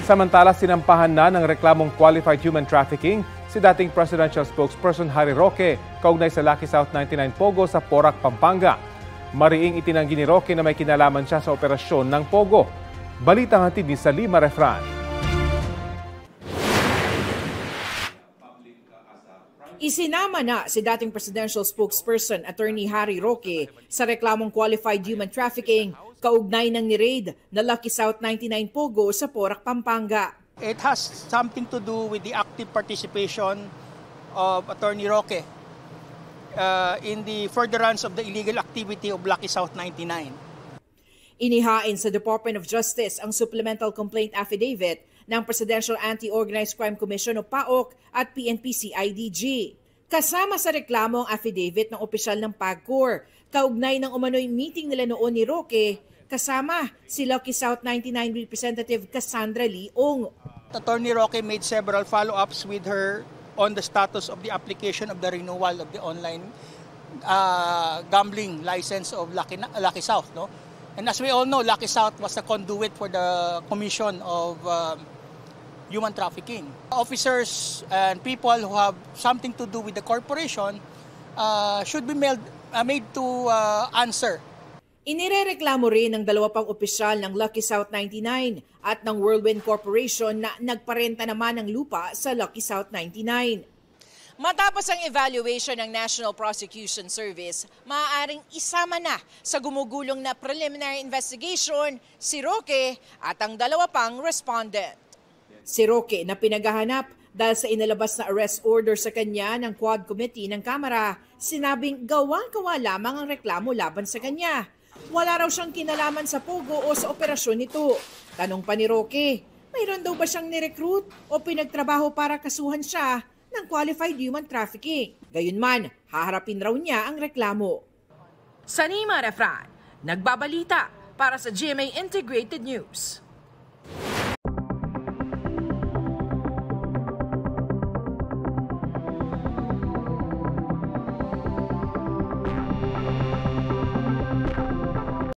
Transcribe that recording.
Samantala, sinampahan na ng reklamong qualified human trafficking si dating presidential spokesperson Harry Roque kaugnay sa Lucky South 99 Pogo sa Porac, Pampanga. Mariing itinanggi ni Roque na may kinalaman siya sa operasyon ng Pogo. Balitang hatid ni Salima Refran. Isinama na si dating presidential spokesperson Attorney Harry Roque sa reklamong qualified human trafficking kaugnay ng ni-raid na Lucky South 99 Pogo sa Porac, Pampanga. It has something to do with the active participation of Attorney Roque in the furtherance of the illegal activity of Lucky South 99. Inihain sa Department of Justice ang supplemental complaint affidavit ng Presidential Anti-Organized Crime Commission o PAOC at PNP-CIDG. Kasama sa reklamo ang affidavit ng opisyal ng PAGCOR, kaugnay ng umano'y meeting nila noon ni Roque, kasama si Lucky South 99 Representative Cassandra Leong. Attorney Roque made several follow-ups with her on the status of the application of the renewal of the online gambling license of Lucky South. No? And as we all know, Lucky South was the conduit for the commission of human trafficking. Officers and people who have something to do with the corporation should be made to answer. Inirereklamo rin ng dalawa pang opisyal ng Lucky South 99 at ng Whirlwind Corporation na nagparenta naman ng lupa sa Lucky South 99. Matapos ang evaluation ng National Prosecution Service, maaaring isama na sa gumugulong na preliminary investigation si Roque at ang dalawa pang respondent. Si Roque na pinaghahanap dahil sa inalabas na arrest order sa kanya ng Quad Committee ng Kamara, sinabing gawang-gawa lamang ang reklamo laban sa kanya. Wala raw siyang kinalaman sa Pogo o sa operasyon nito. Tanong pa ni Roque, mayroon daw ba siyang nirecruit o pinagtrabaho para kasuhan siya ng qualified human trafficking? Gayunman, haharapin raw niya ang reklamo. Salima Refran, nagbabalita para sa GMA Integrated News.